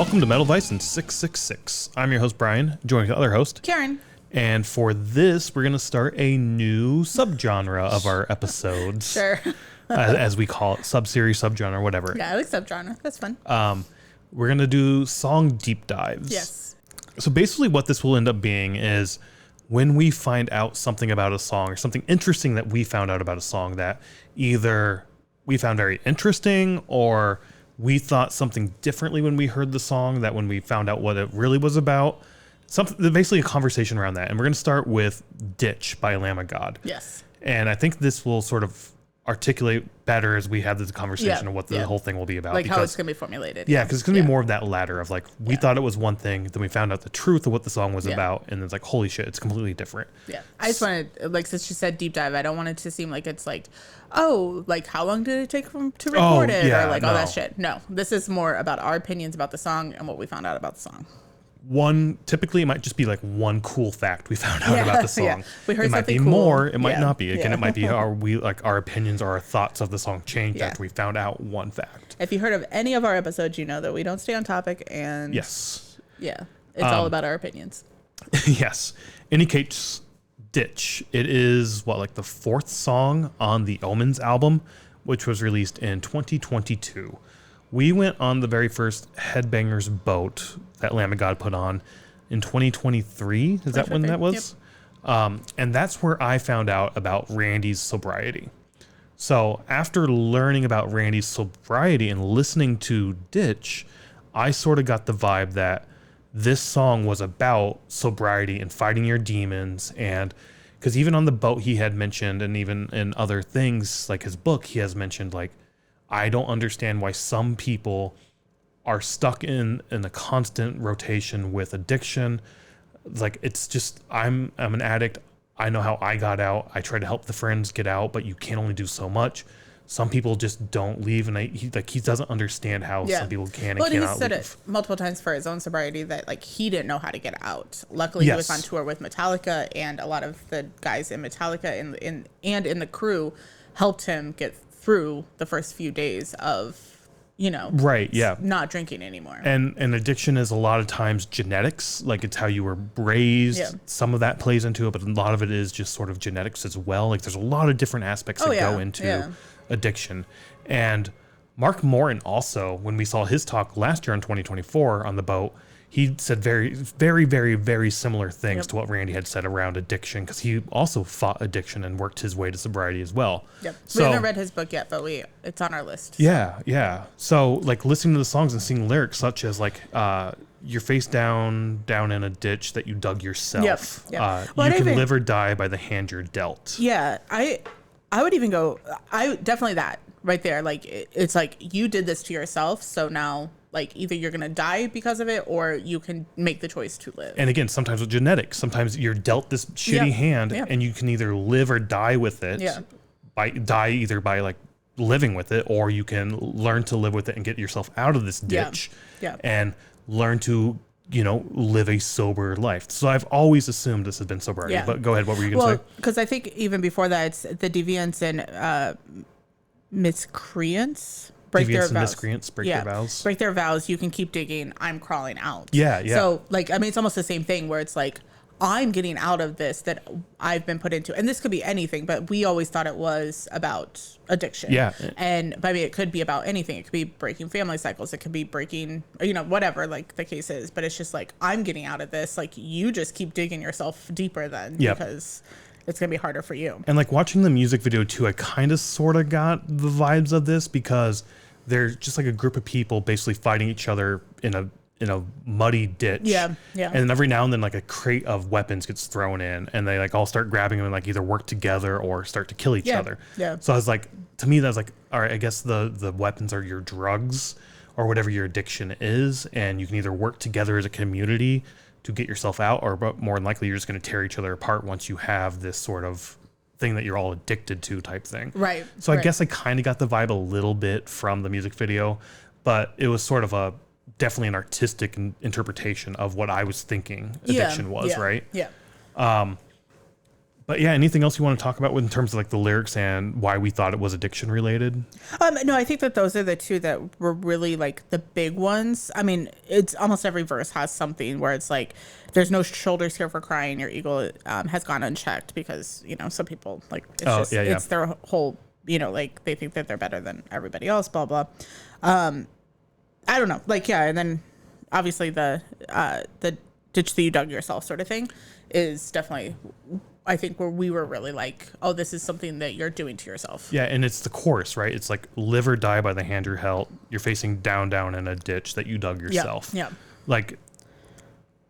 Welcome to MetalVice in 666. I'm your host, Brian, joined with the other host, Karen. And for this, we're going to start a new subgenre of our episodes. Sure. As we call it, subseries, subgenre, whatever. Yeah, I like subgenre. That's fun. We're going to do song deep dives. Yes. So basically what this will end up being is when we find out something about a song or something interesting that we found out about a song that either we found very interesting or we thought something differently when we heard the song that when we found out what it really was about. Something, basically a conversation around that. And we're going to start with Ditch by Lamb of God. Yes. And I think this will sort of articulate better as we have this conversation of what the whole thing will be about. Like how it's going to be formulated. Yeah, because it's going to be more of that ladder of like, we thought it was one thing, then we found out the truth of what the song was about, and it's like, holy shit, it's completely different. Yeah. I just wanted, like, since you said deep dive, I don't want it to seem like it's like, oh, like how long did it take to record it? Or like all that shit. No, this is more about our opinions about the song and what we found out about the song. Typically it might just be like one cool fact we found out about the song. Yeah. We heard it might be cool. more, it might not be. Again, it might be our opinions or our thoughts of the song changed after we found out one fact. If you heard of any of our episodes, you know that we don't stay on topic, and it's all about our opinions. Yes. In any case, Ditch. It is like the fourth song on the Omens album, which was released in 2022. We went on the very first Headbangers boat that Lamb of God put on in 2023. Is that when that was? Yep. And that's where I found out about Randy's sobriety. So after learning about Randy's sobriety and listening to Ditch, I sort of got the vibe that this song was about sobriety and fighting your demons. And because even on the boat he had mentioned, and even in other things like his book, he has mentioned like, I don't understand why some people are stuck in a constant rotation with addiction. Like, it's just, I'm an addict. I know how I got out. I try to help the friends get out, but you can only do so much. Some people just don't leave, and he doesn't understand how some people can and cannot leave. Well, he said it multiple times for his own sobriety that like he didn't know how to get out. Luckily, he was on tour with Metallica, and a lot of the guys in Metallica and in the crew helped him get through the first few days of, not drinking anymore. And addiction is a lot of times genetics, like it's how you were raised. Yeah. Some of that plays into it, but a lot of it is just sort of genetics as well. Like there's a lot of different aspects that go into addiction. And Mark Morton also, when we saw his talk last year in 2024 on the boat, he said very, very, very, very similar things to what Randy had said around addiction, because he also fought addiction and worked his way to sobriety as well. Yep. So, we haven't read his book yet, but it's on our list. Yeah. So like listening to the songs and seeing lyrics such as like, you're face down in a ditch that you dug yourself. Yep. You can live or die by the hand you're dealt. Yeah. I would even go, definitely that right there. Like, it's like you did this to yourself. So now, like, either you're going to die because of it or you can make the choice to live. And again, sometimes with genetics, sometimes you're dealt this shitty hand and you can either live or die with it. Yeah. Die either by like living with it, or you can learn to live with it and get yourself out of this ditch and learn to, live a sober life. So I've always assumed this has been sobriety, but go ahead. What were you going to say? Because I think even before that, it's the deviants and miscreants. Break their vows. Miscreants break their vows. Break their vows. You can keep digging. I'm crawling out. Yeah. So, like, I mean, it's almost the same thing where it's like, I'm getting out of this that I've been put into. And this could be anything, but we always thought it was about addiction. Yeah. And I mean, it could be about anything. It could be breaking family cycles. It could be breaking, whatever, like the case is. But it's just like, I'm getting out of this. Like, you just keep digging yourself deeper then because it's going to be harder for you. And like watching the music video too, I kind of sort of got the vibes of this because they're just like a group of people basically fighting each other in a muddy ditch. Yeah. And every now and then like a crate of weapons gets thrown in and they like all start grabbing them and like either work together or start to kill each other. Yeah. So I was like, to me, that was like, all right, I guess the weapons are your drugs or whatever your addiction is. And you can either work together as a community to get yourself out, or more than likely you're just going to tear each other apart once you have this sort of thing that you're all addicted to type thing. Right. So I guess I kind of got the vibe a little bit from the music video, but it was sort of definitely an artistic interpretation of what I was thinking addiction was, right? Yeah. But yeah, anything else you want to talk about in terms of like the lyrics and why we thought it was addiction related? No, I think that those are the two that were really like the big ones. I mean, it's almost every verse has something where it's like, there's no shoulders here for crying. Your ego has gone unchecked because, you know, some people like, it's their whole, you know, like they think that they're better than everybody else, blah, blah. I don't know. Like, yeah. And then obviously the ditch that you dug yourself sort of thing is definitely, I think, where we were really like, oh, this is something that you're doing to yourself. Yeah, and it's the chorus, right? It's like, live or die by the hand you're held. You're facing down in a ditch that you dug yourself. Yeah. Like,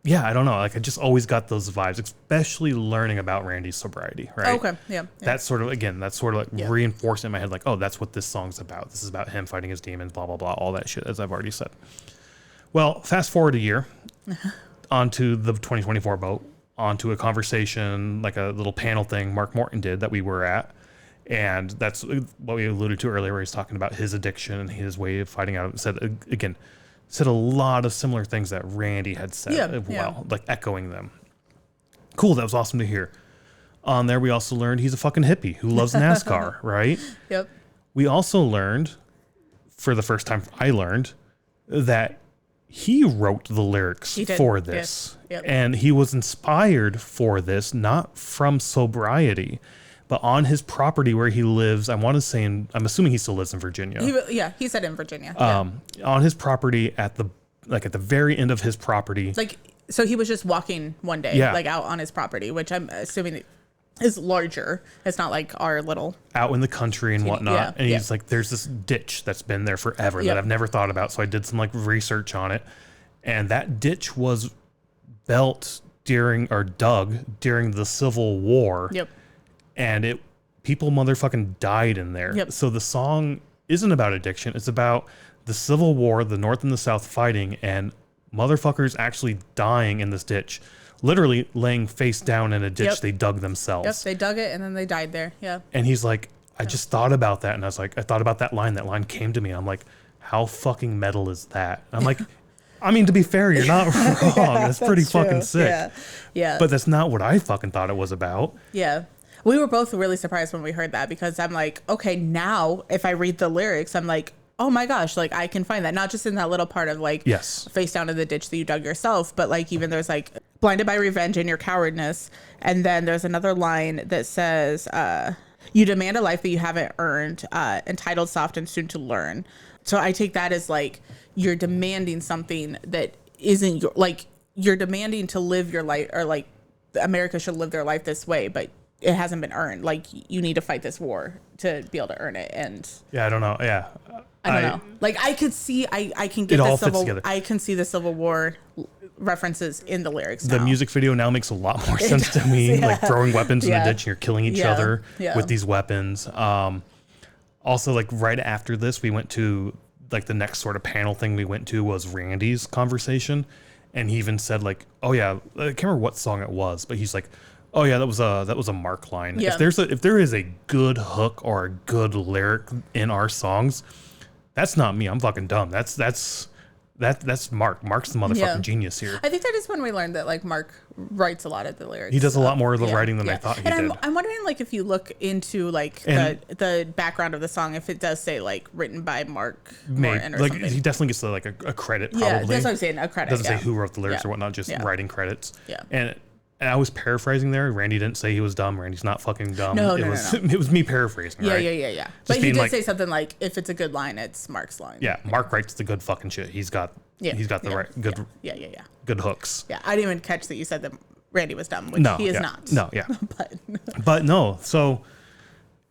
yeah, I don't know. Like, I just always got those vibes, especially learning about Randy's sobriety, right? Okay, yeah. That's sort of, again, reinforcing in my head, like, oh, that's what this song's about. This is about him fighting his demons, blah, blah, blah, all that shit, as I've already said. Well, fast forward a year, onto the 2024 boat, onto a conversation, like a little panel thing Mark Morton did that we were at. And that's what we alluded to earlier, where he's talking about his addiction and his way of fighting out. Said a lot of similar things that Randy had said like echoing them. Cool, that was awesome to hear. On there, we also learned he's a fucking hippie who loves NASCAR, right? Yep. We also learned, for the first time I learned, that he wrote the lyrics for this. Yep. And he was inspired for this, not from sobriety, but on his property where he lives. I want to say, I'm assuming he still lives in Virginia. He said in Virginia. On his property at the very end of his property. Like, so he was just walking one day, like out on his property, which I'm assuming is larger. It's not like our little out in the country and whatnot. Yeah, and he's like, there's this ditch that's been there forever that I've never thought about. So I did some like research on it. And that ditch was dug during the Civil War. Yep. And people motherfucking died in there. Yep. So the song isn't about addiction. It's about the Civil War, the North and the South fighting, and motherfuckers actually dying in this ditch. Literally laying face down in a ditch they dug themselves. Yep, they dug it and then they died there. Yeah. And he's like, I just thought about that. And I was like, I thought about that line. That line came to me. I'm like, how fucking metal is that? And I'm like, I mean, to be fair, you're not wrong. That's pretty fucking sick. Yeah. But that's not what I fucking thought it was about. Yeah. We were both really surprised when we heard that, because I'm like, okay, now if I read the lyrics, I'm like, oh my gosh, like I can find that, not just in that little part of like, face down in the ditch that you dug yourself, but like even there's like blinded by revenge and your cowardness. And then there's another line that says, you demand a life that you haven't earned, entitled, soft, and soon to learn. So I take that as like, you're demanding something that isn't your, like you're demanding to live your life, or like America should live their life this way, but it hasn't been earned. Like you need to fight this war to be able to earn it. And yeah, I don't know. Yeah. I don't know. Like I could see, I can get the Civil, I can see the Civil War references in the lyrics now. The music video now makes a lot more sense to me. Like throwing weapons in a ditch and you're killing each other with these weapons. Also, like right after this, we went to like the next sort of panel thing we went to was Randy's conversation. And he even said like, oh yeah, I can't remember what song it was, but he's like, oh yeah, that was a Mark line. Yeah. If there is a good hook or a good lyric in our songs, that's not me. I'm fucking dumb. That's Mark. Mark's the motherfucking genius here. I think that is when we learned that like Mark writes a lot of the lyrics. He does a lot more of the writing than I thought he did. I'm wondering like if you look into like the background of the song, if it does say like written by Mark Morton or like something. he definitely gets like a credit probably. Yeah, that's what I'm saying, a credit. Doesn't say who wrote the lyrics or whatnot, just writing credits. Yeah. And I was paraphrasing there. Randy didn't say he was dumb. Randy's not fucking dumb. No. It was me paraphrasing. Yeah, right? yeah. But he did say something like, if it's a good line, it's Mark's line. Yeah, Mark writes the good fucking shit. He's got the right good good hooks. Yeah, I didn't even catch that you said that Randy was dumb, which he is not. No, yeah. but no. So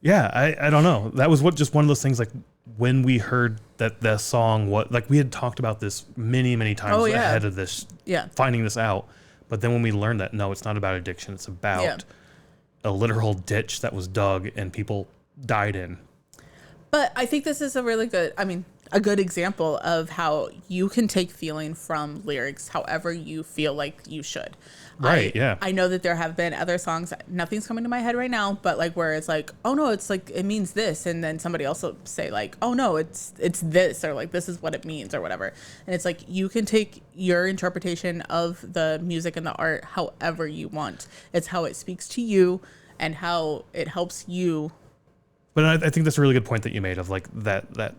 yeah, I don't know. That was just one of those things like when we heard that the song, we had talked about this many times ahead of this, finding this out. But then when we learned that, no, it's not about addiction. It's about a literal ditch that was dug and people died in. But I think this is a really good, a good example of how you can take feeling from lyrics however you feel like you should. Right, I know that there have been other songs, nothing's coming to my head right now, but like where it's like, oh no, it's like, it means this. And then somebody else will say like, oh no, it's this, or like, this is what it means or whatever. And it's like, you can take your interpretation of the music and the art however you want. It's how it speaks to you. and how it helps you. But I think that's a really good point that you made of like that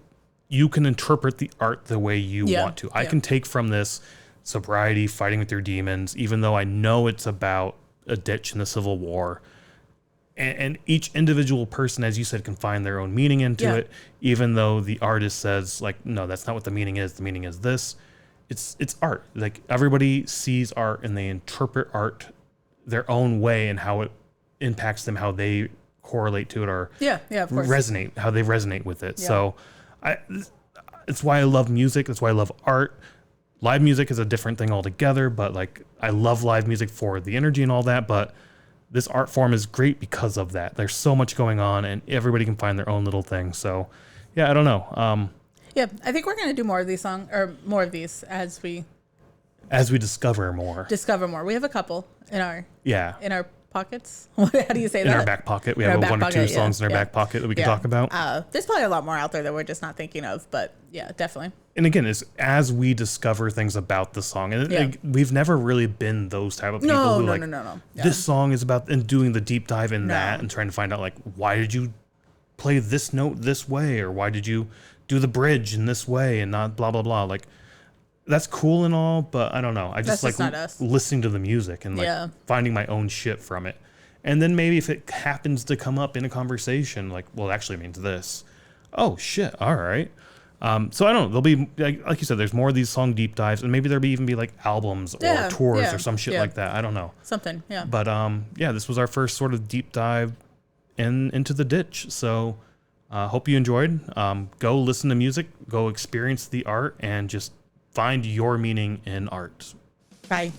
you can interpret the art the way you want to. I can take from this sobriety, fighting with your demons, even though I know it's about a ditch in the Civil War. And each individual person, as you said, can find their own meaning into it, even though the artist says, like, no, that's not what the meaning is. The meaning is this. It's art. Like, everybody sees art and they interpret art their own way and how it impacts them, how they correlate to it, or of course. resonate, how they resonate with it. So it's why I love music. That's why I love art. Live music is a different thing altogether, but like, I love live music for the energy and all that, but this art form is great because of that. There's so much going on and everybody can find their own little thing. So yeah, I don't know. I think we're going to do more of these more of these as we discover more. We have a couple in our pockets. How do you say that? In our back pocket. We have one or two songs in our back pocket that we can talk about. There's probably a lot more out there that we're just not thinking of, but yeah, definitely. And again, it's as we discover things about the song. And we've never really been those type of people who No. Yeah. This song is about, and doing the deep dive in that and trying to find out, like, why did you play this note this way? Or why did you do the bridge in this way and not blah, blah, blah. Like, that's cool and all, but I don't know. I just like listening to the music and like finding my own shit from it. And then maybe if it happens to come up in a conversation, like, well, it actually means this. Oh, shit. All right. So I don't know. There'll be, like you said, there's more of these song deep dives, and maybe there'll even be like albums or tours or some shit like that. I don't know. Something, yeah. But this was our first sort of deep dive into the ditch. So hope you enjoyed. Go listen to music, go experience the art, and just find your meaning in art. Bye.